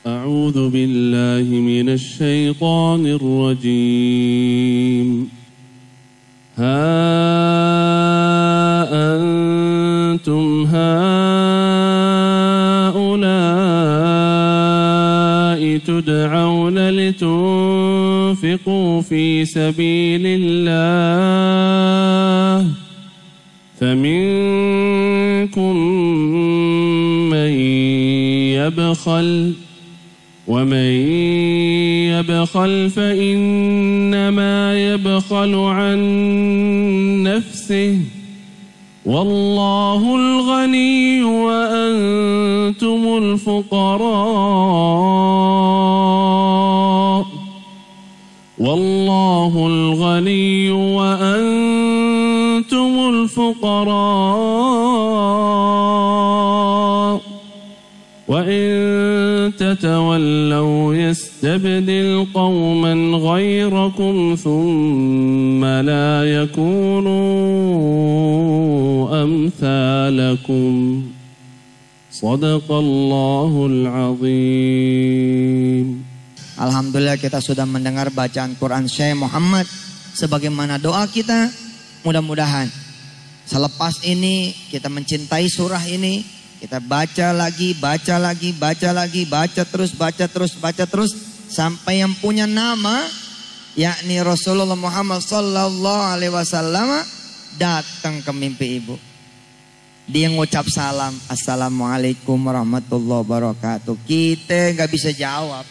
أعوذ بالله من الشيطان الرجيم ها أنتم هؤلاء تدعون لتنفقوا في سبيل الله فمنكم من يبخل ومن يبخل فإنما يبخل عن نفسه والله الغني وأنتم الفقراء والله الغني وأنتم الفقراء وإن تتولوا يستبدل قوما غيركم ثم لا يكونوا أمثالكم صدق الله العظيم. Alhamdulillah kita sudah mendengar bacaan Quran Syekh Muhammad sebagaimana doa kita. Mudah-mudahan selepas ini kita mencintai surah ini, kita baca lagi, baca lagi, baca lagi, baca terus sampai yang punya nama yakni Rasulullah Muhammad sallallahu alaihi wasallam datang ke mimpi ibu. Dia ngucap salam, assalamualaikum warahmatullahi wabarakatuh. Kita nggak bisa jawab.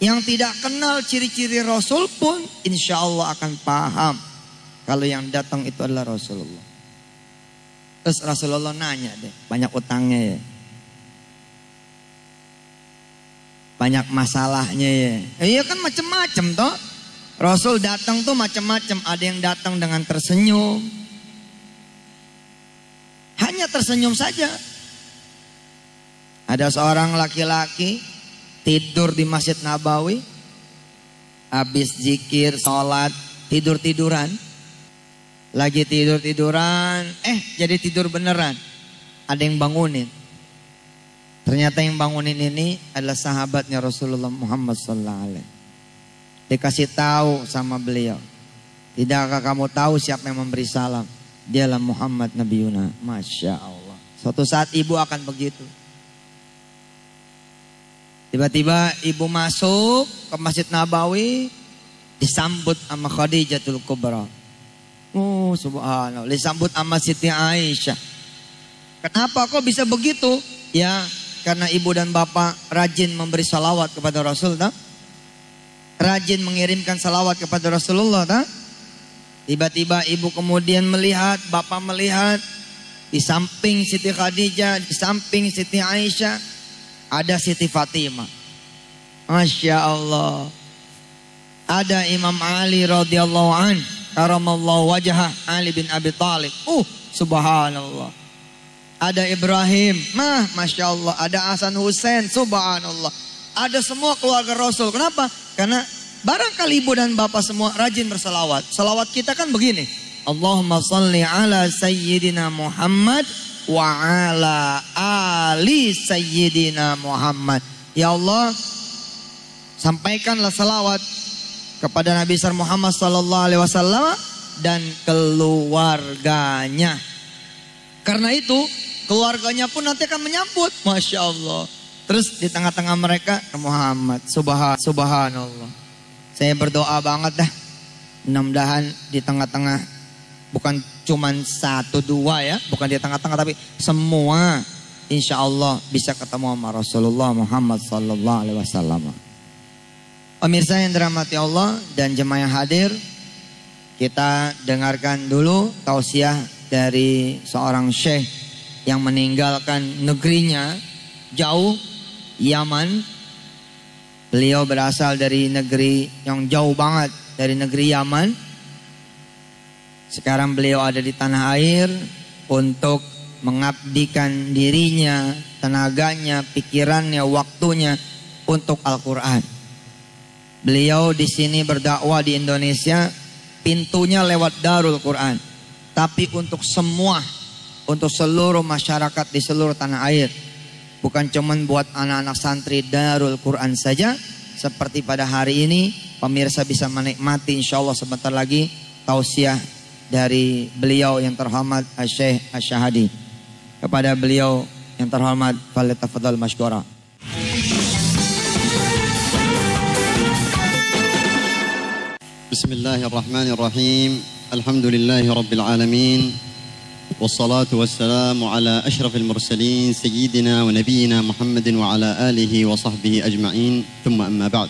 Yang tidak kenal ciri-ciri Rasul pun insya Allah akan paham kalau yang datang itu adalah Rasulullah. Terus Rasulullah nanya deh, banyak utangnya ya, banyak masalahnya ya. Iya kan macam-macam toh. Rasul datang tuh macam-macam. Ada yang datang dengan tersenyum, hanya tersenyum saja. Ada seorang laki-laki tidur di Masjid Nabawi, habis zikir, sholat, tidur-tiduran. Lagi tidur-tiduran, jadi tidur beneran. Ada yang bangunin. Ternyata yang bangunin ini adalah sahabatnya Rasulullah Muhammad SAW. Dikasih tahu sama beliau, tidakkah kamu tahu siapa yang memberi salam? Dialah Muhammad Nabi Yuna. Masya Allah. Suatu saat ibu akan begitu. Tiba-tiba ibu masuk ke Masjid Nabawi, disambut sama Khadijatul Kubra. Oh subhanallah, disambut sama Siti Aisyah. Kenapa kok bisa begitu? Ya karena ibu dan bapak rajin memberi salawat kepada Rasul, tak? Rajin mengirimkan salawat kepada Rasulullah, tak? Tiba-tiba ibu kemudian melihat, bapak melihat, di samping Siti Khadijah, di samping Siti Aisyah, ada Siti Fatimah. Masya Allah. Ada Imam Ali radhiyallahu an, karamallahu wajhah, Ali bin Abi Thalib. Subhanallah. Ada Ibrahim, Masya Allah. Ada Hasan Hussein, subhanallah. Ada semua keluarga Rasul. Kenapa? Karena barangkali ibu dan bapak semua rajin bersalawat. Salawat kita kan begini. Allahumma salli ala sayyidina Muhammad wa ala ali sayyidina Muhammad. Ya Allah, sampaikanlah salawat kepada Nabi besar Muhammad sallallahu alaihi wasallam dan keluarganya. Karena itu keluarganya pun nanti akan menyambut. Masya Allah. Terus di tengah-tengah mereka Muhammad. Subhanallah. Saya berdoa banget dah. Mudah-mudahan di tengah-tengah, bukan cuman 1, 2 ya, bukan di tengah-tengah, tapi semua insya Allah bisa ketemu sama Rasulullah Muhammad sallallahu alaihi wasallam. Pemirsa yang dirahmati Allah dan jemaah yang hadir, kita dengarkan dulu tausiah dari seorang syekh yang meninggalkan negerinya jauh, Yaman. Beliau berasal dari negeri yang jauh banget, dari negeri Yaman. Sekarang beliau ada di tanah air untuk mengabdikan dirinya, tenaganya, pikirannya, waktunya untuk Al-Quran. Beliau di sini berdakwah di Indonesia, pintunya lewat Darul Quran. Tapi untuk semua, untuk seluruh masyarakat di seluruh tanah air, bukan cuman buat anak-anak santri Darul Quran saja. Seperti pada hari ini, pemirsa bisa menikmati insya Allah sebentar lagi tausiah dari beliau yang terhormat Syekh Asy-Syahadi. Kepada beliau yang terhormat, falyatafadhal masykura. Bismillahirrahmanirrahim. Alhamdulillahi rabbil alamin. Wassalatu wassalamu ala ashrafil mursalin sayyidina wa nabiyyina Muhammadin wa ala alihi wa sahbihi ajma'in. Thumma amma ba'd.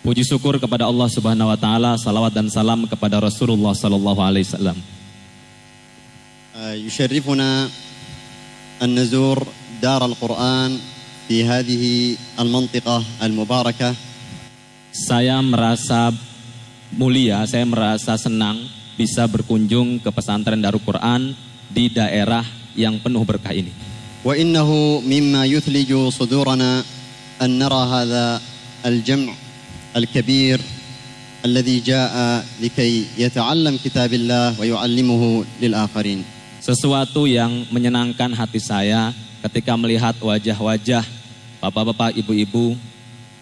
Puji syukur kepada Allah Subhanahu wa taala, salawat dan salam kepada Rasulullah sallallahu alaihi wasallam. Yusharrifuna an nazur dar al-Quran fi hadhihi al-mantiqah al-mubarakah. Saya merasa mulia, saya merasa senang bisa berkunjung ke pesantren Darul Quran di daerah yang penuh berkah ini. Wa innahu mimma yuthliju sudurana an nara hadha al-jam' al-kabir alladhi jaa likay yata'allam kitabillah wa yu'allimuhu lil akharin. Sesuatu yang menyenangkan hati saya ketika melihat wajah-wajah bapak-bapak, ibu-ibu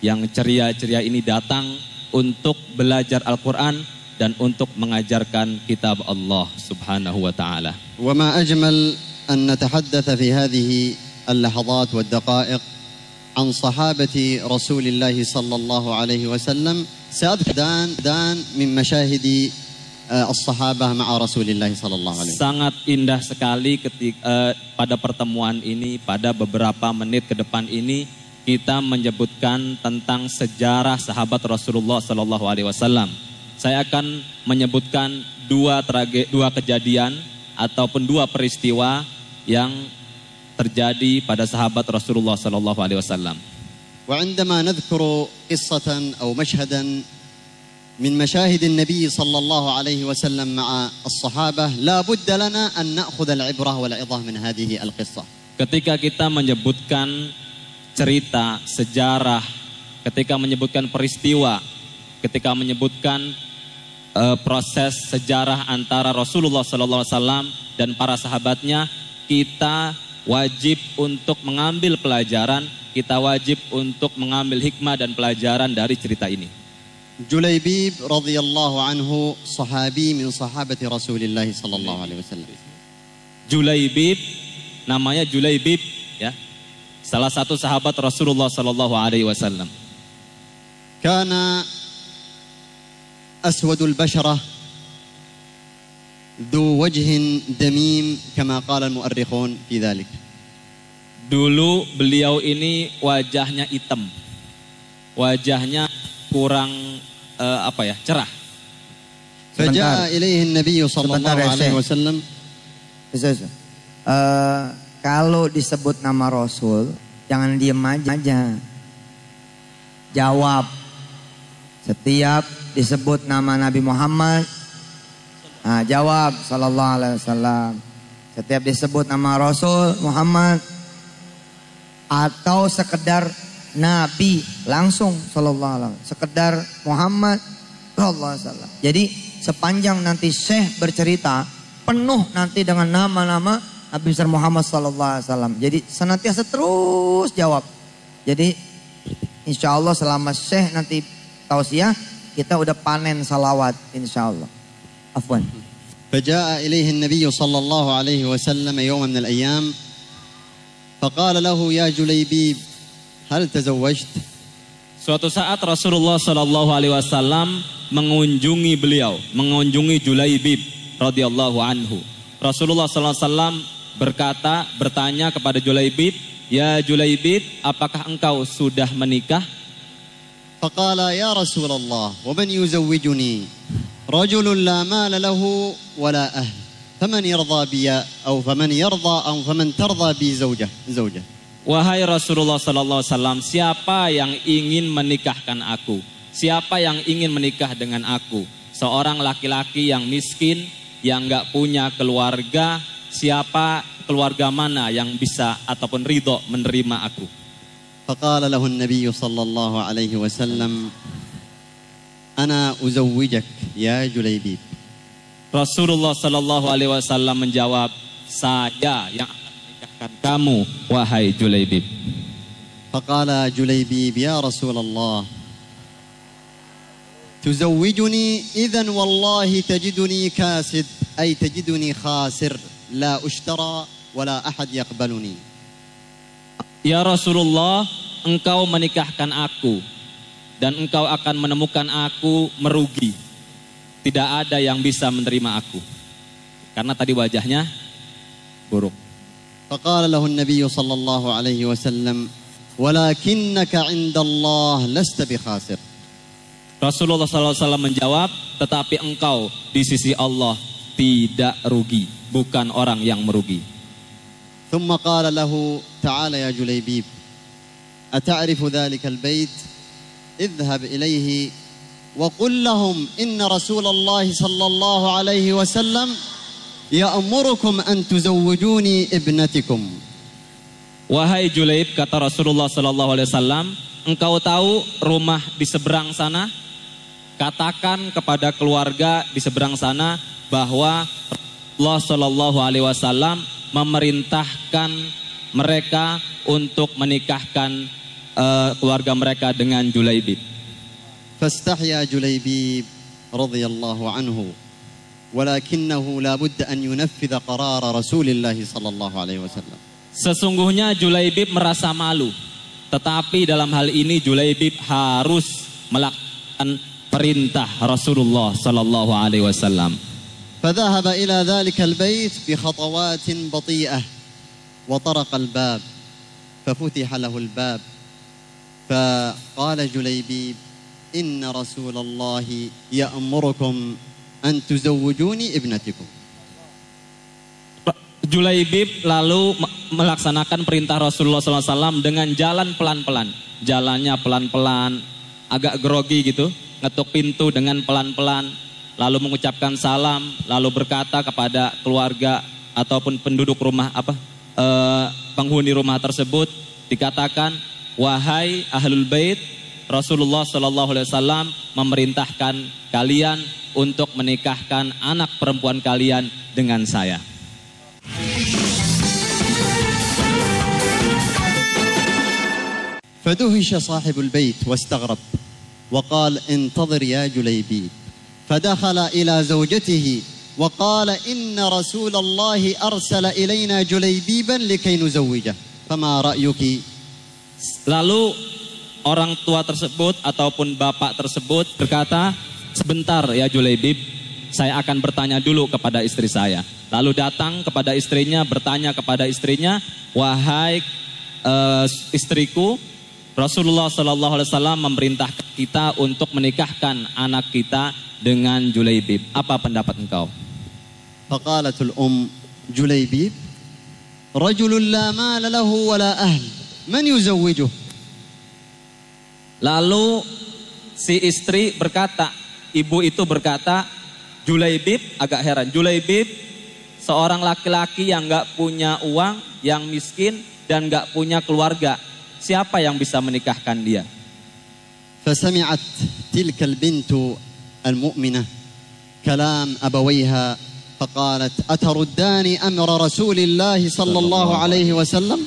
yang ceria-ceria ini datang untuk belajar Al-Quran dan untuk mengajarkan kitab Allah Subhanahu wa ta'ala. وما أجمل أن نتحدث في هذه اللحظات والدقائق عن صحابة رسول الله صلى الله عليه وسلم. سأذكر دان من مشاهد الصحابة مع رسول الله صلى الله عليه وسلم. Sangat indah sekali ketika pada pertemuan ini, pada beberapa menit ke depan ini kita menyebutkan tentang sejarah sahabat Rasulullah sallallahu alaihi wasallam. Saya akan menyebutkan dua kejadian ataupun dua peristiwa yang terjadi pada sahabat Rasulullah sallallahu alaihi wasallam. وعندما نذكر قصة أو مشهدا من مشاهد النبي صلى الله عليه وسلم مع الصحابة لا بد لنا أن نأخذ العبرة والعظة من هذه القصة. Ketika kita menyebutkan cerita, sejarah, ketika menyebutkan peristiwa, ketika menyebutkan proses sejarah antara Rasulullah SAW dan para sahabatnya, kita wajib untuk mengambil pelajaran, kita wajib untuk mengambil hikmah dan pelajaran dari cerita ini. Julaibib radhiyallahu anhu sahabi min sahabati Rasulillah sallallahu alaihi wasallam. Julaibib, namanya Julaibib ya. Salah satu sahabat Rasulullah sallallahu alaihi wasallam. Kana aswadul basharah dhu wajhin damim kama qala al-mu'arrikhun fi dhalik. Dulu beliau ini wajahnya hitam. Wajahnya kurang cerah. Faja'a ilaihi an-nabiy sallallahu alaihi wasallam. Kalau disebut nama Rasul, jangan diem aja. Jawab. Setiap disebut nama Nabi Muhammad, jawab sallallahu alaihi wasallam. Setiap disebut nama Rasul Muhammad atau sekedar Nabi langsung sallallahu alaihi wasallam, sekedar Muhammad sallallahu alaihi wasallam. Jadi sepanjang nanti Syekh bercerita penuh nanti dengan nama-nama Nabi besar Muhammad sallallahu alaihi wasallam. Jadi senantiasa terus jawab. Jadi insya Allah selama Syekh nanti tausiah, kita udah panen salawat insya Allah. Afwan. فجاء إليه النبي صلى الله عليه وسلم يوم من الأيام فقال له يا جليبيب هل تزوجت؟ Suatu saat Rasulullah sallallahu alaihi wasallam mengunjungi beliau, mengunjungi Julaibib radhiyallahu anhu. Rasulullah sallallahu alaihi wasallam bertanya kepada Julaibib, "Ya Julaibib, apakah engkau sudah menikah?" فقال يا رسول الله ومن يزوجني رجل لا مال له ولا أهل فمن يرضى بي أو فمن يرضى أو فمن ترضى بي زوجة. Wahai Rasulullah sallallahu alaihi wasallam, siapa yang ingin menikahkan aku? Siapa yang ingin menikah dengan aku? Seorang laki-laki yang miskin, yang enggak punya keluarga, siapa keluarga mana yang bisa ataupun ridho menerima aku? فقال له النبي صلى الله عليه وسلم أنا أزوجك يا جليبيب. Rasulullah sallallahu alaihi wasallam menjawab, saya yang akan menikahkan kamu, wahai Julaibib. فقال جليبيب يا رسول الله تزوجني إذن والله تجدني كاسد أي تجدني خاسر لا أشترى ولا أحد يقبلني. Ya Rasulullah, engkau menikahkan aku dan engkau akan menemukan aku merugi. Tidak ada yang bisa menerima aku. Karena tadi wajahnya buruk. فقال له النبي صلى الله عليه وسلم ولكنك عند الله لست بخاسر. Rasulullah SAW menjawab, tetapi engkau di sisi Allah tidak rugi, bukan orang yang merugi. ثم قال له تعال يا جليبيب أتعرف ذلك البيت اذهب إليه وقل لهم إن رسول الله صلى الله عليه وسلم يأمركم أن تزوجوني ابنتكم. Wahai Julaib, kata Rasulullah SAW, engkau tahu rumah di seberang sana? Katakan kepada keluarga di seberang sana bahwa Rasulullah SAW memerintahkan mereka untuk menikahkan keluarga mereka dengan Julaibib. فاستحيا جليبيب رضي الله عنه ولكنه لا بد أن ينفذ قرار رسول الله صلى الله عليه وسلم. Sesungguhnya Julaibib merasa malu, tetapi dalam hal ini Julaibib harus melakukan perintah Rasulullah sallallahu alaihi wasallam. فذهب إلى ذلك البيت بخطوات بطيئة وطرق الباب ففتح له الباب فقال جليبيب إن رسول الله يأمركم أن تزوجوني ابنتكم. Julaibib lalu melaksanakan perintah Rasulullah SAW dengan jalan pelan-pelan. Jalannya pelan-pelan, agak grogi gitu, ngetuk pintu dengan pelan-pelan, lalu mengucapkan salam, lalu berkata kepada keluarga ataupun penduduk rumah penghuni rumah tersebut, dikatakan, wahai ahlul bait, Rasulullah SAW memerintahkan kalian untuk menikahkan anak perempuan kalian dengan saya. فدهش صاحب البيت واستغرب وقال انتظر يا جليبيب فدخل إلى زوجته وقال إن رسول الله أرسل إلينا جليبيبا لكي نزوجه فما رأيك. Lalu orang tua tersebut ataupun bapak tersebut berkata, sebentar ya Julaibib, saya akan bertanya dulu kepada istri saya. Lalu datang kepada istrinya, bertanya kepada istrinya, wahai istriku, Rasulullah SAW memerintahkan kita untuk menikahkan anak kita dengan Julaibib. Apa pendapat engkau? فقالت الأم جليبيب رجل لا مال له ولا أهل من يزوجه. Lalu si istri berkata, ibu itu berkata, Julaibib, agak heran, Julaibib seorang laki-laki yang gak punya uang, yang miskin dan gak punya keluarga. Siapa yang bisa menikahkan dia? فسمعت تلك البنت المؤمنة كلام أبويها فقالت أترداني أمر رسول الله صلى الله عليه وسلم.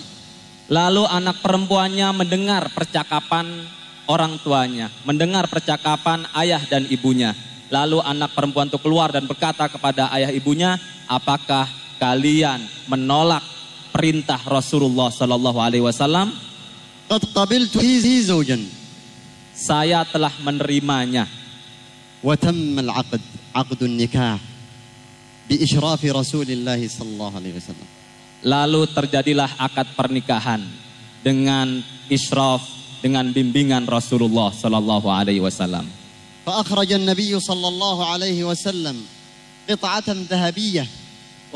Lalu anak perempuannya mendengar percakapan orang tuanya, mendengar percakapan ayah dan ibunya. Lalu anak perempuan itu keluar dan berkata kepada ayah ibunya, apakah kalian menolak perintah Rasulullah Sallallahu Alaihi Wasallam? قد قبلت زوجا. Saya telah menerimanya. وتم العقد عقد النكاح بإشراف رسول الله صلى الله عليه وسلم. Lalu terjadilah akad pernikahan dengan israf, dengan bimbingan Rasulullah Sallallahu Alaihi Wasallam. فأخرج النبي صلى الله عليه وسلم قطعة ذهبية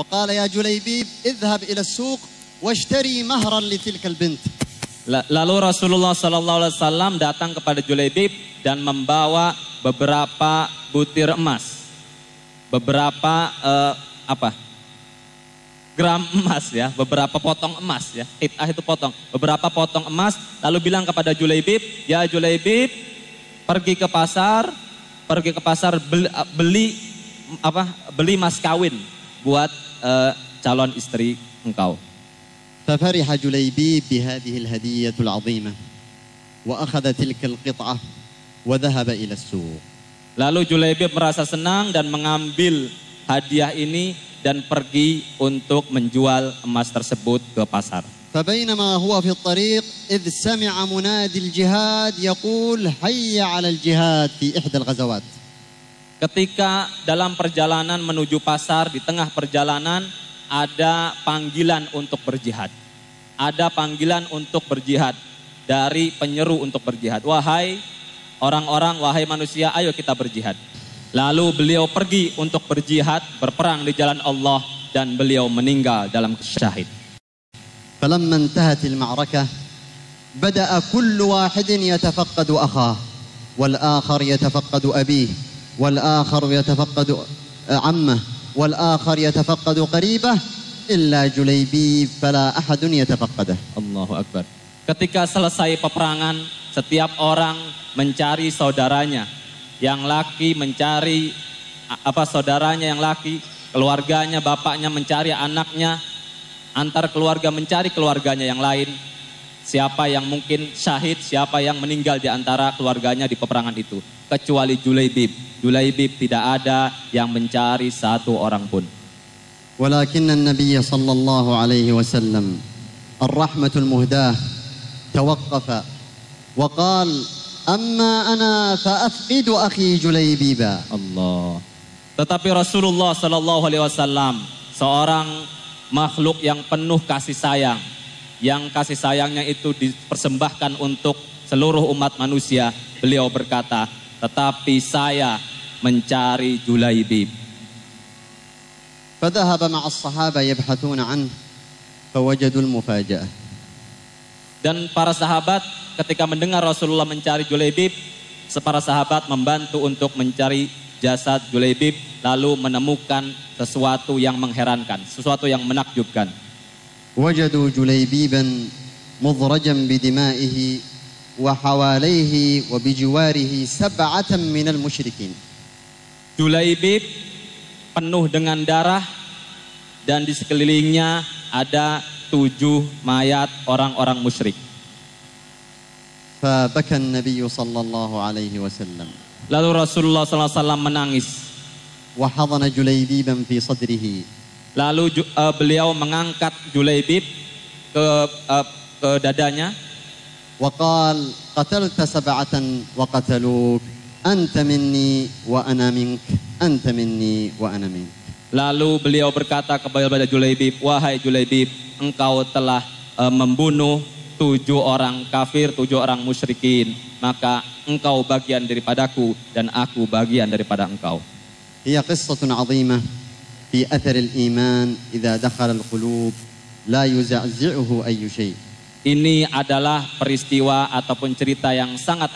وقال يا جليبيب اذهب إلى السوق واشتري مهرا لتلك البنت. Lalu Rasulullah SAW datang kepada Julaibib dan membawa beberapa butir emas, beberapa gram emas ya, beberapa potong emas ya, qit'ah itu potong, beberapa potong emas. Lalu bilang kepada Julaibib, ya Julaibib, pergi ke pasar beli mas kawin buat calon istri engkau. ففرح جليبيب بهذه الهدية العظيمة وأخذ تلك القطعة وذهب إلى السوق. Lalu Julaibib merasa senang dan mengambil hadiah ini dan pergi untuk menjual emas tersebut ke pasar. فبينما هو في الطريق إذ سمع منادي الجهاد يقول حي على الجهاد في إحدى الغزوات. Ketika dalam perjalanan menuju pasar, di tengah perjalanan ada panggilan untuk berjihad. Ada panggilan untuk berjihad dari penyeru untuk berjihad. Wahai orang-orang, wahai manusia, ayo kita berjihad. Lalu beliau pergi untuk berjihad, berperang di jalan Allah, dan beliau meninggal dalam syahid. فلما انتهت المعركة بدأ كل واحد يتفقد أخاه والآخر يتفقد أبيه والآخر يتفقد عمه والآخر يتفقد قريبه إلا جليبيب فلا أحد يتفقده. Allahu Akbar. Ketika selesai peperangan, setiap orang mencari saudaranya. Yang laki mencari saudaranya yang laki, keluarganya, bapaknya mencari anaknya, antar keluarga mencari keluarganya yang lain. Siapa yang mungkin syahid, siapa yang meninggal di antara keluarganya di peperangan itu. Kecuali Julaibib. Julaibib tidak ada yang mencari satu orang pun. ولكن النبي صلى الله عليه وسلم الرحمة المهداة توقف وقال أما أنا فأفقد أخي جليبيبا. Allah. Tetapi Rasulullah Sallallahu Alaihi Wasallam seorang makhluk yang penuh kasih sayang, yang kasih sayangnya itu dipersembahkan untuk seluruh umat manusia. Beliau berkata, tetapi saya mencari Julaibib. فذهب مع الصحابة يبحثون عنه فوجدوا المفاجأة. Dan para sahabat ketika mendengar Rasulullah mencari Julaibib, para sahabat membantu untuk mencari jasad Julaibib, lalu menemukan sesuatu yang mengherankan, sesuatu yang menakjubkan. وجدوا جليبيبا مضرجا بدمائه وحواليه وبجواره 7 من المشركين. Julaibib penuh dengan darah dan di sekelilingnya ada 7 mayat orang-orang musyrik. فبكى النبي صلى الله عليه وسلم. Lalu Rasulullah SAW menangis. وحضن جليبيبا في صدره. Lalu beliau mengangkat Julaibib ke dadanya. وقال قتلت 7 وقتلوك أنت مني وأنا منك أنت مني وأنا منك. Lalu beliau berkata kepada Julaibib, wahai Julaibib, engkau telah membunuh 7 orang kafir, 7 orang musyrikin, maka engkau bagian daripadaku dan aku bagian daripada engkau. هي قصة عظيمة في أثر الإيمان إذا دخل القلوب لا يزعزعه أي شيء. Ini adalah peristiwa ataupun cerita yang sangat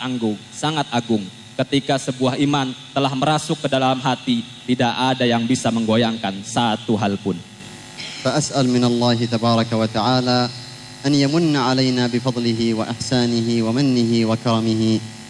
agung. Ketika sebuah iman telah merasuk ke dalam hati, tidak ada yang bisa menggoyangkan satu hal pun. فأسأل من الله تبارك وتعالى أن يمن علينا بفضله وإحسانه ومنه وكرمه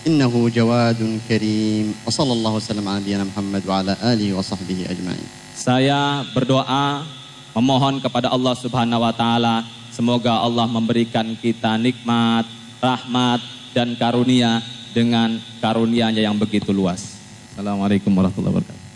إنه جواد كريم وصلى الله وسلم على نبينا محمد وعلى آله وصحبه أجمعين. Saya berdoa memohon kepada Allah Subhanahu wa taala, semoga Allah memberikan kita nikmat, rahmat dan karunia dengan karunia-Nya yang begitu luas. Assalamualaikum warahmatullahi wabarakatuh.